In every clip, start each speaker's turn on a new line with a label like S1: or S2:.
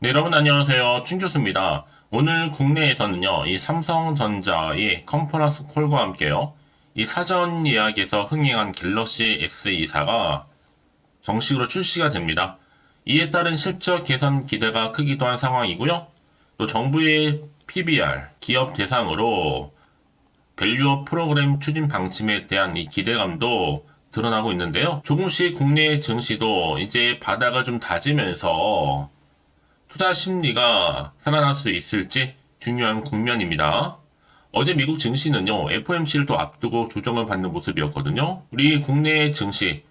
S1: 네, 여러분 안녕하세요. 춘 교수입니다. 오늘 국내에서는요, 이 삼성전자의 컨퍼런스 콜과 함께요, 이 사전 예약에서 흥행한 갤럭시 S24가 정식으로 출시가 됩니다. 이에 따른 실적 개선 기대가 크기도 한 상황이고요. 또 정부의 PBR, 기업 대상으로 밸류업 프로그램 추진 방침에 대한 이 기대감도 드러나고 있는데요. 조금씩 국내 증시도 이제 바닥을 좀 다지면서 투자 심리가 살아날 수 있을지 중요한 국면입니다. 어제 미국 증시는요, FOMC를 또 앞두고 조정을 받는 모습이었거든요. 우리 국내 증시,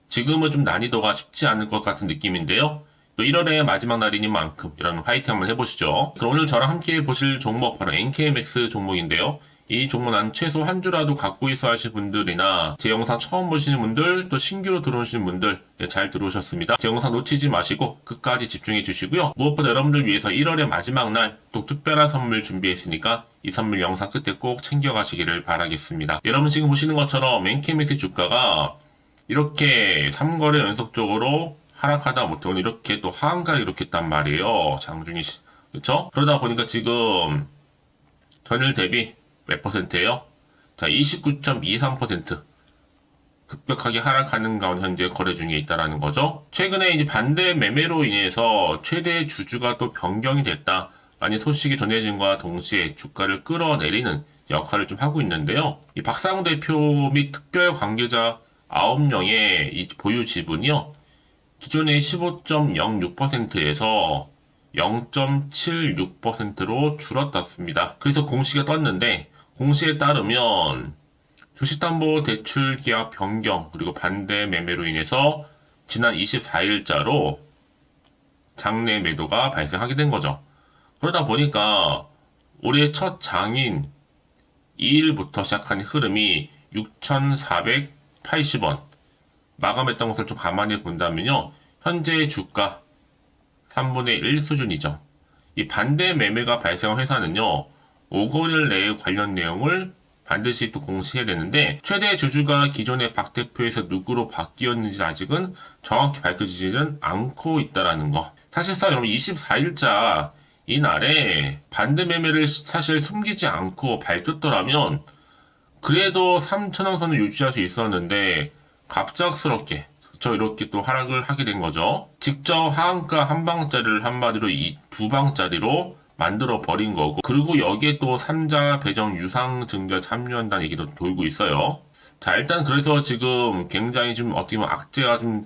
S1: 지금은 좀 난이도가 쉽지 않을 것 같은 느낌인데요. 또 1월의 마지막 날이니만큼 이런 화이팅 한번 해보시죠. 그럼 오늘 저랑 함께 보실 종목 바로 NKMX 종목인데요. 이 종목은 최소 한 주라도 갖고 있어 하실 분들이나 제 영상 처음 보시는 분들, 또 신규로 들어오시는 분들 잘 들어오셨습니다. 제 영상 놓치지 마시고 끝까지 집중해 주시고요. 무엇보다 여러분들 위해서 1월의 마지막 날 또 특별한 선물 준비했으니까 이 선물 영상 끝에 꼭 챙겨가시기를 바라겠습니다. 여러분 지금 보시는 것처럼 NKMX 주가가 이렇게 3거래 연속적으로 하락하다 못해 오늘 이렇게 또 하한가를 이렇게 했단 말이에요. 장중이 그렇죠? 그러다 보니까 지금 전일 대비 몇 퍼센트예요? 자, 29.23% 급격하게 하락하는 가운데 현재 거래 중에 있다라는 거죠. 최근에 이제 반대 매매로 인해서 최대 주주가 또 변경이 됐다. 라는 소식이 전해진과 동시에 주가를 끌어내리는 역할을 좀 하고 있는데요. 이 박상우 대표 및 특별 관계자 9명의 이 보유 지분이요. 기존의 15.06%에서 0.76%로 줄었습니다. 그래서 공시가 떴는데 공시에 따르면 주식담보대출 계약 변경 그리고 반대 매매로 인해서 지난 24일자로 장내 매도가 발생하게 된 거죠. 그러다 보니까 올해 첫 장인 2일부터 시작한 흐름이 6,480원 마감했던 것을 좀 가만히 본다면요. 현재 주가 3분의 1 수준이죠. 이 반대 매매가 발생한 회사는요. 5거일 내에 관련 내용을 반드시 또 공시해야 되는데 최대 주주가 기존의 박 대표에서 누구로 바뀌었는지 아직은 정확히 밝혀지지는 않고 있다라는 거. 사실상 여러분 24일자 이날에 반대 매매를 사실 숨기지 않고 밝혔더라면 그래도 3,000원 선을 유지할 수 있었는데 갑작스럽게 이렇게 또 하락을 하게 된 거죠. 직접 하한가 한 방짜리를 한마디로 이 두 방짜리로 만들어 버린 거고, 그리고 여기에 또 3자 배정 유상 증자 참여한다는 얘기도 돌고 있어요. 자, 일단 그래서 지금 굉장히 좀 어떻게 보면 악재가 좀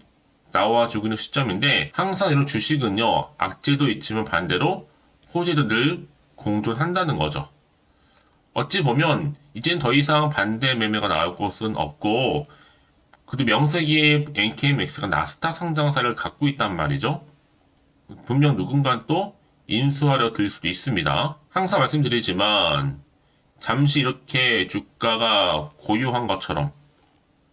S1: 나와주고 있는 시점인데, 항상 이런 주식은요, 악재도 있지만 반대로 호재도 늘 공존한다는 거죠. 어찌 보면 이젠 더 이상 반대 매매가 나올 곳은 없고, 그래도 명색이 NKMX가 나스닥 상장사를 갖고 있단 말이죠. 분명 누군가 또 인수하려 들 수도 있습니다. 항상 말씀드리지만 잠시 이렇게 주가가 고요한 것처럼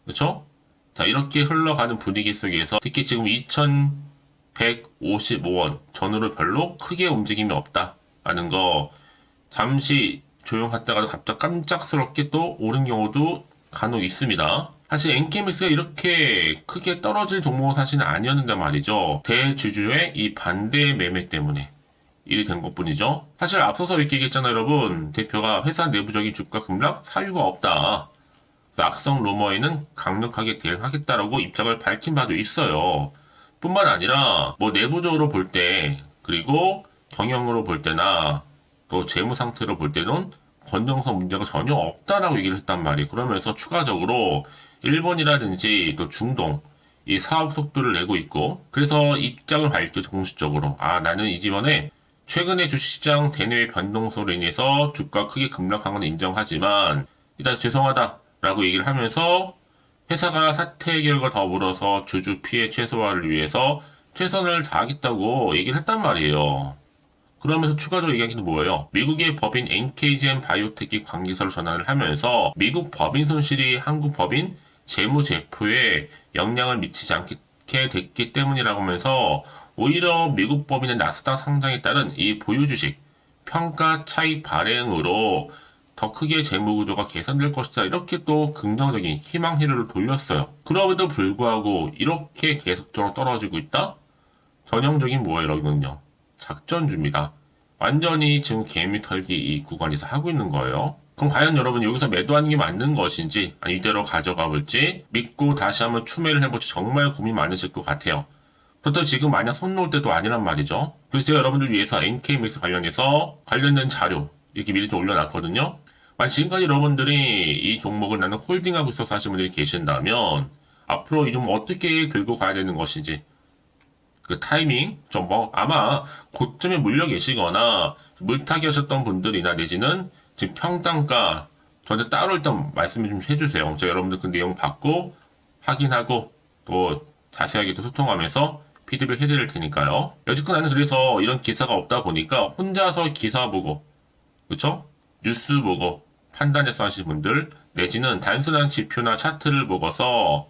S1: 그렇죠? 자, 이렇게 흘러가는 분위기 속에서 특히 지금 2,155원 전후로 별로 크게 움직임이 없다라는 거, 잠시 조용했다가 갑자기 깜짝스럽게 또 오른 경우도 간혹 있습니다. 사실 NKMX가 이렇게 크게 떨어질 종목은 사실은 아니었는데 말이죠. 대주주의 이 반대 매매 때문에 일이 된 것뿐이죠. 사실 앞서서 이렇게 얘기했잖아요, 여러분. 대표가 회사 내부적인 주가 급락 사유가 없다. 악성 루머에는 강력하게 대응하겠다라고 입장을 밝힌 바도 있어요. 뿐만 아니라 뭐 내부적으로 볼 때, 그리고 경영으로 볼 때나 또 재무 상태로 볼 때는 건전성 문제가 전혀 없다라고 얘기를 했단 말이에요. 그러면서 추가적으로 일본이라든지 또 중동 이 사업 속도를 내고 있고, 그래서 입장을 밝혔죠, 공식적으로. 나는 이번에 최근에 주식시장 대내외 변동성으로 인해서 주가 크게 급락한 건 인정하지만 일단 죄송하다라고 얘기를 하면서 회사가 사태 해결과 더불어서 주주 피해 최소화를 위해서 최선을 다하겠다고 얘기를 했단 말이에요. 그러면서 추가적으로 얘기한 게 뭐예요? 미국의 법인 NKGM 바이오텍이 관계사로 전환을 하면서 미국 법인 손실이 한국 법인 재무제표에 영향을 미치지 않게 됐기 때문이라고 하면서 오히려 미국 법인의 나스닥 상장에 따른 이 보유주식 평가 차익 발행으로 더 크게 재무구조가 개선될 것이다. 이렇게 또 긍정적인 희망 회로를 돌렸어요. 그럼에도 불구하고 이렇게 계속적으로 떨어지고 있다? 전형적인 뭐예요, 여러분요? 작전주입니다. 완전히 지금 개미 털기 이 구간에서 하고 있는 거예요. 그럼 과연 여러분 여기서 매도하는 게 맞는 것인지, 아니 이대로 가져가 볼지 믿고 다시 한번 추매를 해볼지 정말 고민 많으실 것 같아요. 그렇다고 지금 마냥 손 놓을 때도 아니란 말이죠. 그래서 제가 여러분들 위해서 NKMX 관련해서 관련된 자료 이렇게 미리 좀 올려놨거든요. 만약 지금까지 여러분들이 이 종목을 나는 홀딩하고 있어서 하시는 분들이 계신다면 앞으로 이 종목 어떻게 들고 가야 되는 것인지 그 타이밍 좀 뭐 아마 고점에 물려 계시거나 물타기 하셨던 분들이나 내지는 지금 평단가 저한테 따로 일단 말씀을 좀 해주세요. 제가 여러분들 그 내용 받고 확인하고 또 자세하게 또 소통하면서 피드백 해드릴 테니까요. 여지껏 나는 그래서 이런 기사가 없다 보니까 혼자서 기사 보고 그쵸? 뉴스 보고 판단해서 하시는 분들 내지는 단순한 지표나 차트를 보고서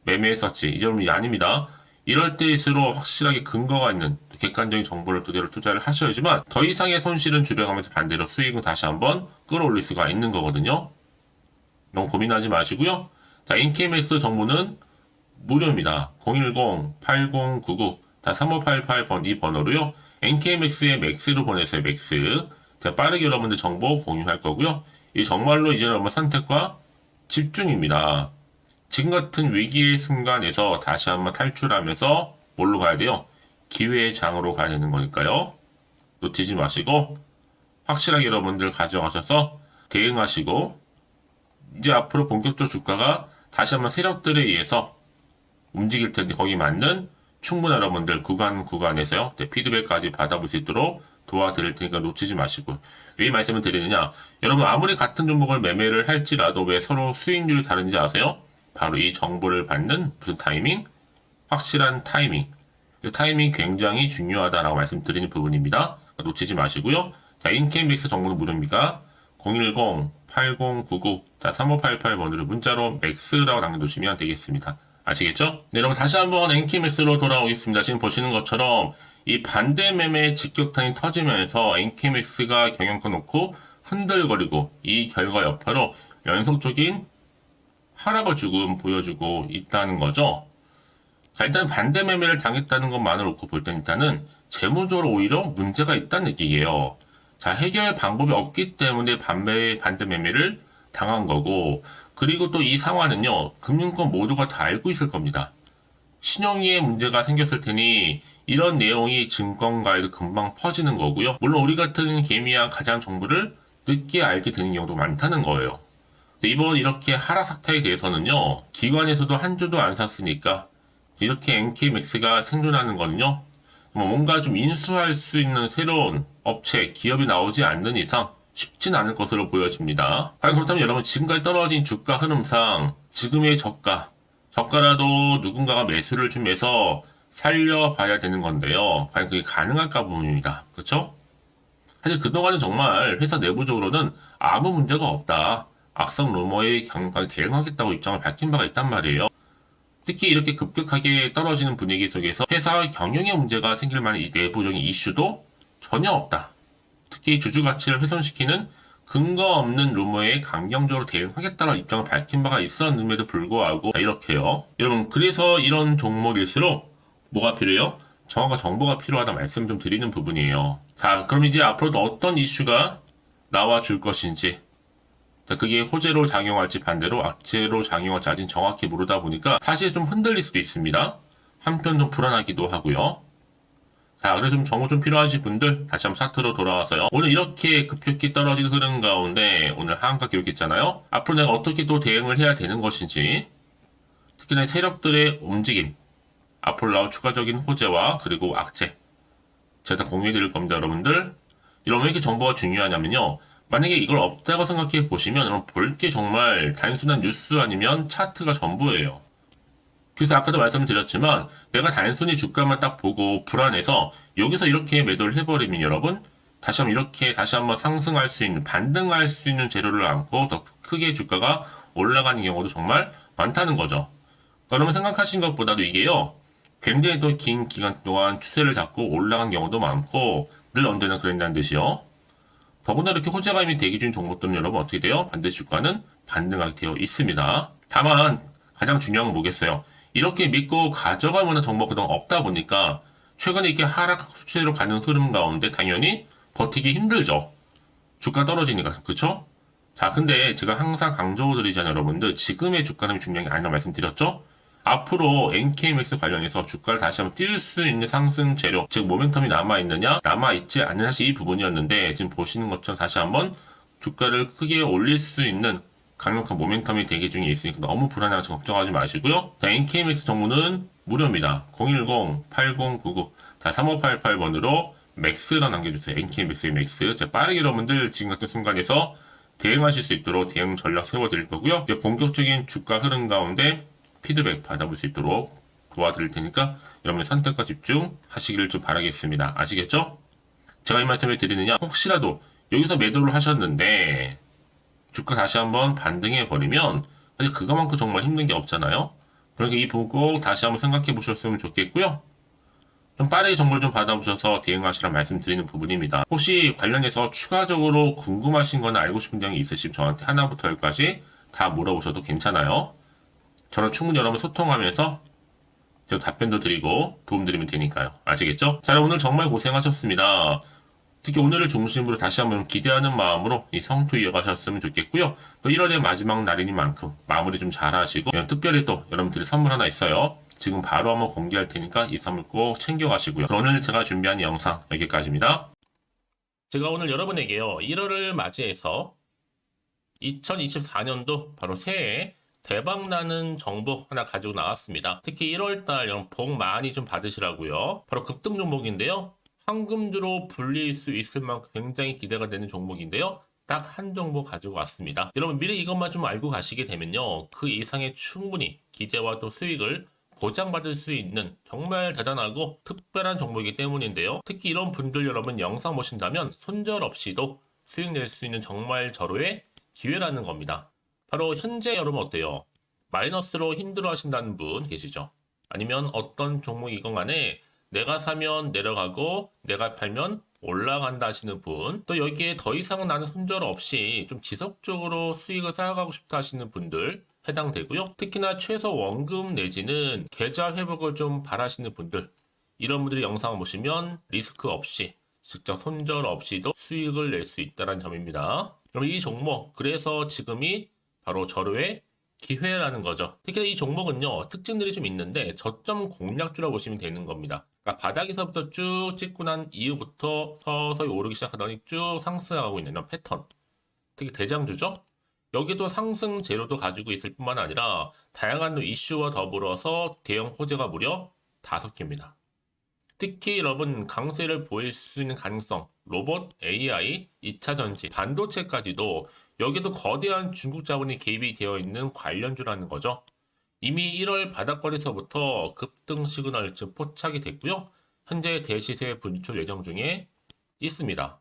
S1: 매매했었지 이 점이 아닙니다. 이럴 때일수록 확실하게 근거가 있는 객관적인 정보를 그대로 투자를 하셔야지만 더 이상의 손실은 줄여가면서 반대로 수익은 다시 한번 끌어올릴 수가 있는 거거든요. 너무 고민하지 마시고요. 자, NKMX 정보는 무료입니다. 010-8099-3588번 이 번호로요. NKMX에 맥스로 보내세요. 맥스. 제가 빠르게 여러분들 정보 공유할 거고요. 이 정말로 이제 여러분 선택과 집중입니다. 지금 같은 위기의 순간에서 다시 한번 탈출하면서 뭘로 가야 돼요? 기회의 장으로 가야 되는 거니까요. 놓치지 마시고 확실하게 여러분들 가져가셔서 대응하시고 이제 앞으로 본격적으로 주가가 다시 한번 세력들에 의해서 움직일 텐데 거기 맞는 충분한 여러분들 구간에서요. 피드백까지 받아볼 수 있도록 도와드릴 테니까 놓치지 마시고 왜 이 말씀을 드리느냐 여러분 아무리 같은 종목을 매매를 할지라도 왜 서로 수익률이 다른지 아세요? 바로 이 정보를 받는 무슨 타이밍? 확실한 타이밍. 이 타이밍이 굉장히 중요하다라고 말씀드리는 부분입니다. 놓치지 마시고요. 자, NKMX 정보는 무료입니다. 010-8099-3588번으로 문자로 맥스라고 남겨두시면 되겠습니다. 아시겠죠? 네, 여러분 다시 한번 NKMX로 돌아오겠습니다. 지금 보시는 것처럼 이 반대 매매 직격탄이 터지면서 NKMX가 경영권 놓고 흔들거리고 이 결과 여파로 연속적인 하락을 지금 보여주고 있다는 거죠. 자, 일단 반대 매매를 당했다는 것만을 놓고 볼 때는 일단은 재무적으로 오히려 문제가 있다는 얘기예요. 자, 해결 방법이 없기 때문에 반대 매매를 당한 거고, 그리고 또 이 상황은요, 금융권 모두가 다 알고 있을 겁니다. 신용위에 문제가 생겼을 테니 이런 내용이 증권가에도 금방 퍼지는 거고요. 물론 우리 같은 개미야 가장 정보를 늦게 알게 되는 경우도 많다는 거예요. 이번 이렇게 하락 사태에 대해서는요, 기관에서도 한 주도 안 샀으니까 이렇게 NKMX가 생존하는 거는요, 뭔가 좀 인수할 수 있는 새로운 업체, 기업이 나오지 않는 이상 쉽진 않을 것으로 보여집니다. 과연 그렇다면 여러분 지금까지 떨어진 주가 흐름상 지금의 저가라도 누군가가 매수를 준비해서 살려봐야 되는 건데요. 과연 그게 가능할까 부분입니다. 그렇죠? 사실 그동안은 정말 회사 내부적으로는 아무 문제가 없다. 악성 루머에 강력하게 대응하겠다고 입장을 밝힌 바가 있단 말이에요. 특히 이렇게 급격하게 떨어지는 분위기 속에서 회사 경영에 문제가 생길 만한 이 내부적인 이슈도 전혀 없다. 특히 주주 가치를 훼손시키는 근거 없는 루머에 강경적으로 대응하겠다는 입장을 밝힌 바가 있었음에도 불구하고 이렇게요. 여러분 그래서 이런 종목일수록 뭐가 필요해요? 정확한 정보가 필요하다 말씀 좀 드리는 부분이에요. 자, 그럼 이제 앞으로도 어떤 이슈가 나와 줄 것인지 그게 호재로 작용할지 반대로 악재로 작용할지 아직 정확히 모르다 보니까 사실 좀 흔들릴 수도 있습니다. 한편 좀 불안하기도 하고요. 자, 그래서 좀 정보 좀 필요하신 분들 다시 한번 차트로 돌아와서요. 오늘 이렇게 급격히 떨어진 흐름 가운데 오늘 하한가 기록했잖아요. 앞으로 내가 어떻게 또 대응을 해야 되는 것인지 특히나 세력들의 움직임 앞으로 나올 추가적인 호재와 그리고 악재 제가 다 공유해 드릴 겁니다. 여러분들 이러면 왜 이렇게 정보가 중요하냐면요. 만약에 이걸 없다고 생각해 보시면 여러분 볼 게 정말 단순한 뉴스 아니면 차트가 전부예요. 그래서 아까도 말씀드렸지만 내가 단순히 주가만 딱 보고 불안해서 여기서 이렇게 매도를 해버리면 여러분 다시 한번 상승할 수 있는 반등할 수 있는 재료를 안고 더 크게 주가가 올라가는 경우도 정말 많다는 거죠. 그러면 생각하신 것보다도 이게요 굉장히 또 긴 기간 동안 추세를 잡고 올라간 경우도 많고 늘 언제나 그랬다는 뜻이요. 더구나 이렇게 호재감이 대기 중인 종목들은 여러분 어떻게 돼요? 반드시 주가는 반등하게 되어 있습니다. 다만 가장 중요한 건 뭐겠어요? 이렇게 믿고 가져갈 만한 정보가 그동안 없다 보니까 최근에 이렇게 하락 추세로 가는 흐름 가운데 당연히 버티기 힘들죠. 주가 떨어지니까. 그쵸? 자, 근데 제가 항상 강조드리잖아요, 여러분들. 지금의 주가는 중요한 게 아니라고 말씀드렸죠? 앞으로 NKMX 관련해서 주가를 다시 한번 띄울 수 있는 상승 재료, 즉 모멘텀이 남아있느냐, 남아있지 않는 사실 이 부분이었는데, 지금 보시는 것처럼 다시 한번 주가를 크게 올릴 수 있는 강력한 모멘텀이 대기 중에 있으니까 너무 불안해서 걱정하지 마시고요. 자, NKMX 정보는 무료입니다. 010-8099, 3588번으로 맥스라 남겨주세요. NKMX의 맥스. 자, 빠르게 여러분들 지금 같은 순간에서 대응하실 수 있도록 대응 전략 세워드릴 거고요. 이제 본격적인 주가 흐름 가운데 피드백 받아볼 수 있도록 도와드릴 테니까 여러분의 선택과 집중하시기를 좀 바라겠습니다. 아시겠죠? 제가 이 말씀을 드리느냐, 혹시라도 여기서 매도를 하셨는데 주가 다시 한번 반등해 버리면 사실 그거만큼 정말 힘든 게 없잖아요. 그러니까 이 부분 꼭 다시 한번 생각해 보셨으면 좋겠고요. 좀 빠르게 정보를 좀 받아보셔서 대응하시라 말씀드리는 부분입니다. 혹시 관련해서 추가적으로 궁금하신 거나 알고 싶은 점이 있으시면 저한테 하나부터 열까지 다 물어보셔도 괜찮아요. 저랑 충분히 여러분 소통하면서 제가 답변도 드리고 도움드리면 되니까요. 아시겠죠? 자, 오늘 정말 고생하셨습니다. 특히 오늘을 중심으로 다시 한번 기대하는 마음으로 이 성투 이어가셨으면 좋겠고요. 또 1월의 마지막 날이니만큼 마무리 좀 잘 하시고, 특별히 또 여러분들이 선물 하나 있어요. 지금 바로 한번 공개할 테니까 이 선물 꼭 챙겨가시고요. 오늘 제가 준비한 영상 여기까지입니다. 제가 오늘 여러분에게요, 1월을 맞이해서 2024년도 바로 새해 대박나는 정보 하나 가지고 나왔습니다. 특히 1월달 복 많이 좀 받으시라고요. 바로 급등 종목인데요. 황금주로 불릴 수 있을 만큼 굉장히 기대가 되는 종목인데요. 딱 한 종목 가지고 왔습니다. 여러분 미리 이것만 좀 알고 가시게 되면요, 그 이상의 충분히 기대와 또 수익을 보장받을 수 있는 정말 대단하고 특별한 종목이기 때문인데요. 특히 이런 분들 여러분 영상 보신다면 손절없이도 수익 낼 수 있는 정말 절호의 기회라는 겁니다. 바로 현재 여러분 어때요? 마이너스로 힘들어 하신다는 분 계시죠? 아니면 어떤 종목이건 간에 내가 사면 내려가고 내가 팔면 올라간다 하시는 분, 또 여기에 더 이상 나는 손절 없이 좀 지속적으로 수익을 쌓아가고 싶다 하시는 분들 해당되고요. 특히나 최소 원금 내지는 계좌 회복을 좀 바라시는 분들, 이런 분들이 영상을 보시면 리스크 없이 직접 손절 없이도 수익을 낼 수 있다는 점입니다. 그럼 이 종목, 그래서 지금이 바로 절호의 기회라는 거죠. 특히 이 종목은요, 특징들이 좀 있는데 저점 공략주라고 보시면 되는 겁니다. 그러니까 바닥에서부터 쭉 찍고 난 이후부터 서서히 오르기 시작하더니 쭉 상승하고 있는 이런 패턴. 특히 대장주죠. 여기도 상승 재료도 가지고 있을 뿐만 아니라 다양한 이슈와 더불어서 대형 호재가 무려 5개입니다. 특히 여러분 강세를 보일 수 있는 가능성, 로봇, AI, 2차 전지, 반도체까지도 여기도 거대한 중국 자본이 개입이 되어 있는 관련주라는 거죠. 이미 1월 바닥권에서부터 급등 시그널 즉 포착이 됐고요. 현재 대시세 분출 예정 중에 있습니다.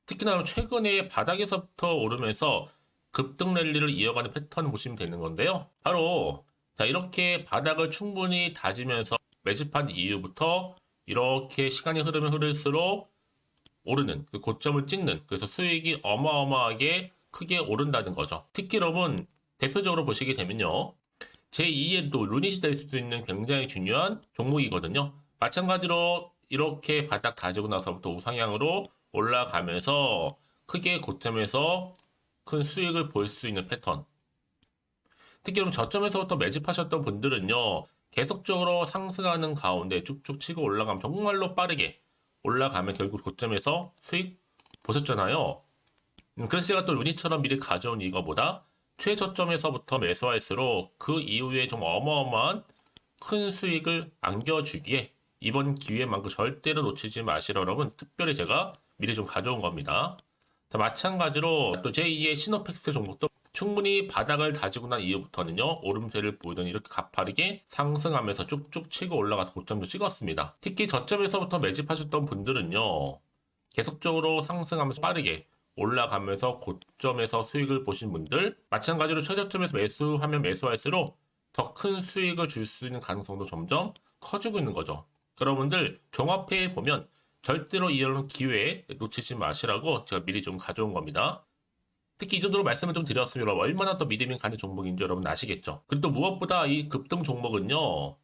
S1: 특히나 최근에 바닥에서부터 오르면서 급등 랠리를 이어가는 패턴을 보시면 되는 건데요. 바로 자, 이렇게 바닥을 충분히 다지면서 매집한 이후부터 이렇게 시간이 흐르면 흐를수록 오르는 그 고점을 찍는, 그래서 수익이 어마어마하게 크게 오른다는 거죠. 특히 여러분 대표적으로 보시게 되면요, 제2의 또 루닛이 될 수도 있는 굉장히 중요한 종목이거든요. 마찬가지로 이렇게 바닥 다지고 나서부터 우상향으로 올라가면서 크게 고점에서 큰 수익을 볼 수 있는 패턴. 특히 그럼 저점에서부터 매집하셨던 분들은요, 계속적으로 상승하는 가운데 쭉쭉 치고 올라가면 정말로 빠르게 올라가면 결국 고점에서 수익 보셨잖아요. 그래서 제가 또 루닛처럼 미리 가져온 이거보다 최저점에서부터 매수할수록 그 이후에 좀 어마어마한 큰 수익을 안겨주기에 이번 기회만큼 절대로 놓치지 마시라 여러분, 특별히 제가 미리 좀 가져온 겁니다. 자, 마찬가지로 또 제2의 시노팩스 종목도 충분히 바닥을 다지고 난 이후부터는요, 오름세를 보이더니 이렇게 가파르게 상승하면서 쭉쭉 치고 올라가서 고점도 찍었습니다. 특히 저점에서부터 매집하셨던 분들은요, 계속적으로 상승하면서 빠르게 올라가면서 고점에서 수익을 보신 분들, 마찬가지로 최저점에서 매수하면 매수할수록 더 큰 수익을 줄 수 있는 가능성도 점점 커지고 있는 거죠. 여러분들 종합해 보면 절대로 이런 기회에 놓치지 마시라고 제가 미리 좀 가져온 겁니다. 특히 이 정도로 말씀을 좀 드렸으면 얼마나 더 믿음이 가는 종목인지 여러분 아시겠죠? 그리고 또 무엇보다 이 급등 종목은요,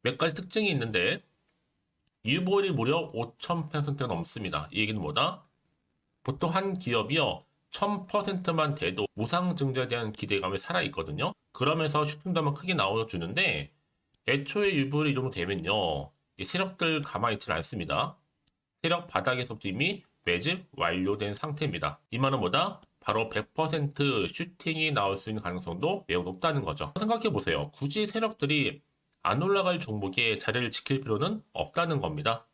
S1: 몇 가지 특징이 있는데 유보율이 무려 5000%가 넘습니다. 이 얘기는 뭐다? 보통 한 기업이요, 1000%만 돼도 무상증자에 대한 기대감이 살아있거든요. 그러면서 슈팅도 한번 크게 나와주는데, 애초에 유보율이 이 정도 되면요, 이 세력들 가만히 있지는 않습니다. 세력 바닥에서부터 이미 매집 완료된 상태입니다. 이 말은 뭐다? 바로 100% 슈팅이 나올 수 있는 가능성도 매우 높다는 거죠. 생각해보세요. 굳이 세력들이 안 올라갈 종목에 자리를 지킬 필요는 없다는 겁니다.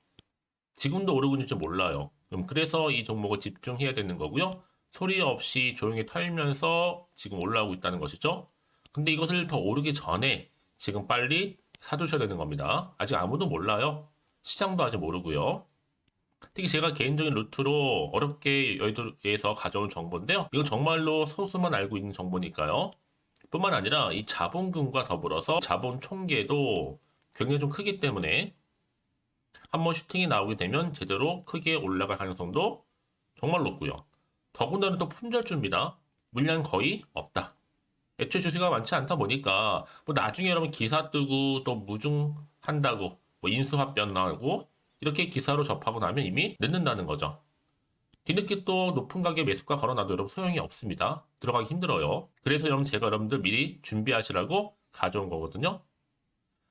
S1: 지금도 오르고 있는지 몰라요. 그래서 이 종목을 집중해야 되는 거고요. 소리 없이 조용히 털면서 지금 올라오고 있다는 것이죠. 근데 이것을 더 오르기 전에 지금 빨리 사두셔야 되는 겁니다. 아직 아무도 몰라요. 시장도 아직 모르고요. 특히 제가 개인적인 루트로 어렵게 여의도에서 가져온 정보인데요. 이건 정말로 소수만 알고 있는 정보니까요. 뿐만 아니라 이 자본금과 더불어서 자본 총계도 굉장히 좀 크기 때문에 한번 슈팅이 나오게 되면 제대로 크게 올라갈 가능성도 정말 높고요. 더군다나 또 품절주입니다. 물량 거의 없다. 애초에 주식가 많지 않다 보니까 뭐 나중에 여러분 기사 뜨고 또 무중한다고 뭐 인수합병 나오고 이렇게 기사로 접하고 나면 이미 늦는다는 거죠. 뒤늦게 또 높은 가격 매수가 걸어놔도 여러분 소용이 없습니다. 들어가기 힘들어요. 그래서 여러분 제가 여러분들 미리 준비하시라고 가져온 거거든요.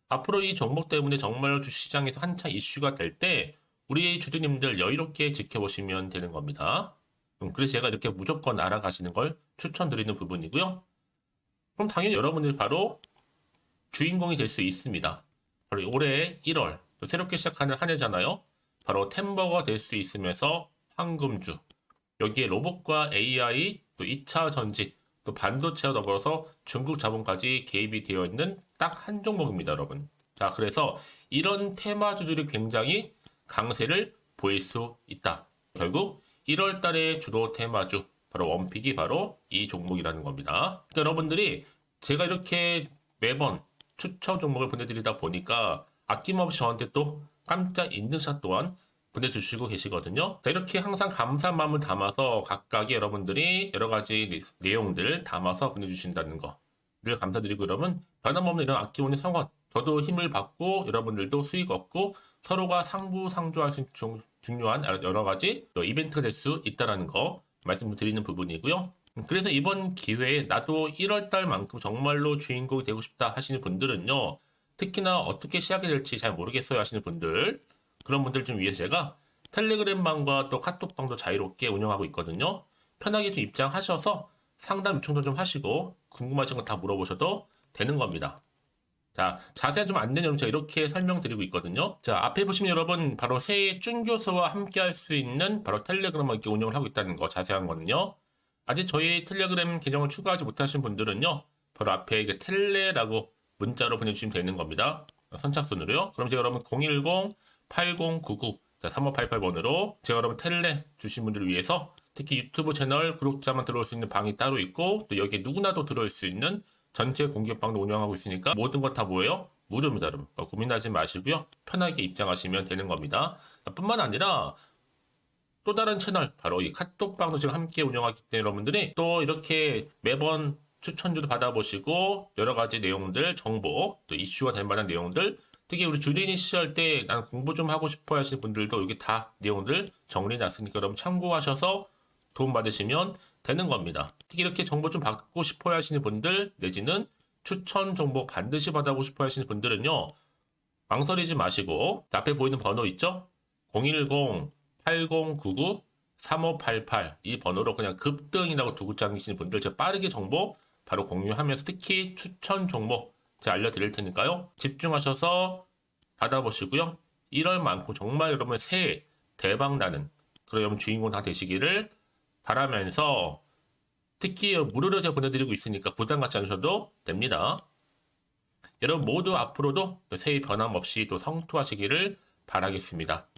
S1: 앞으로 이 종목 때문에 정말 주시장에서 한창 이슈가 될 때 우리 주주님들 여유롭게 지켜보시면 되는 겁니다. 그래서 제가 이렇게 무조건 알아가시는 걸 추천드리는 부분이고요. 그럼 당연히 여러분들이 바로 주인공이 될 수 있습니다. 바로 올해 1월 또 새롭게 시작하는 한 해잖아요. 바로 템버가 될 수 있으면서 황금주, 여기에 로봇과 AI, 또 2차 전지, 또 반도체와 더불어서 중국 자본까지 개입이 되어 있는 딱 한 종목입니다, 여러분. 자, 그래서 이런 테마주들이 굉장히 강세를 보일 수 있다. 결국 1월 달에 주로 테마주, 바로 원픽이 바로 이 종목이라는 겁니다. 그러니까 여러분들이 제가 이렇게 매번 추천 종목을 보내드리다 보니까 아낌없이 저한테 또 깜짝 인증샷 또한 보내주시고 계시거든요. 자, 이렇게 항상 감사한 마음을 담아서 각각의 여러분들이 여러 가지 내용들 담아서 보내주신다는 거를 감사드리고, 여러분 변함없는 이런 아낌없는 성원, 저도 힘을 받고 여러분들도 수익 얻고 서로가 상부상조할 수 있는 중요한 여러 가지 이벤트가 될 수 있다는 거 말씀드리는 부분이고요. 그래서 이번 기회에 나도 1월달만큼 정말로 주인공이 되고 싶다 하시는 분들은요, 특히나 어떻게 시작이 될지 잘 모르겠어요 하시는 분들, 그런 분들 좀 위해서 제가 텔레그램 방과 또 카톡방도 자유롭게 운영하고 있거든요. 편하게 좀 입장하셔서 상담 요청도 좀 하시고 궁금하신 거 다 물어보셔도 되는 겁니다. 자, 자세한 좀 안내 내용 제가 이렇게 설명드리고 있거든요. 자, 앞에 보시면 여러분 바로 새해 쭌교수와 함께 할 수 있는 바로 텔레그램을 이렇게 운영을 하고 있다는 거, 자세한 거는요. 아직 저희 텔레그램 계정을 추가하지 못하신 분들은요, 바로 앞에 이게 텔레라고 문자로 보내주시면 되는 겁니다. 선착순으로요. 그럼 제가 여러분 010-8099-3588번으로 제가 여러분 텔레 주신 분들을 위해서 특히 유튜브 채널 구독자만 들어올 수 있는 방이 따로 있고, 또 여기에 누구나도 들어올 수 있는 전체 공개방도 운영하고 있으니까 모든 것 다 뭐예요? 무료입니다, 여러분. 고민하지 마시고요. 편하게 입장하시면 되는 겁니다. 뿐만 아니라 또 다른 채널, 바로 이 카톡방도 지금 함께 운영하기 때문에 여러분들이 또 이렇게 매번 추천주도 받아보시고 여러 가지 내용들, 정보, 또 이슈가 될 만한 내용들, 특히 우리 주린이 시절 때 난 공부 좀 하고 싶어 하시는 분들도 여기 다 내용들 정리해놨으니까 여러분 참고하셔서 도움 받으시면 되는 겁니다. 특히 이렇게 정보 좀 받고 싶어 하시는 분들, 내지는 추천 정보 반드시 받아보고 싶어 하시는 분들은요, 망설이지 마시고 앞에 보이는 번호 있죠? 010-8099-3588 이 번호로 그냥 급등이라고 두고 당기시는 분들 제가 빠르게 정보 바로 공유하면서 특히 추천 종목 제가 알려드릴 테니까요. 집중하셔서 받아보시고요. 1월만큼 정말 여러분 새해 대박나는 그런 여러분 주인공 다 되시기를 바라면서, 특히 무료로 제가 보내드리고 있으니까 부담 갖지 않으셔도 됩니다. 여러분 모두 앞으로도 새해 변함없이 또 성투하시기를 바라겠습니다.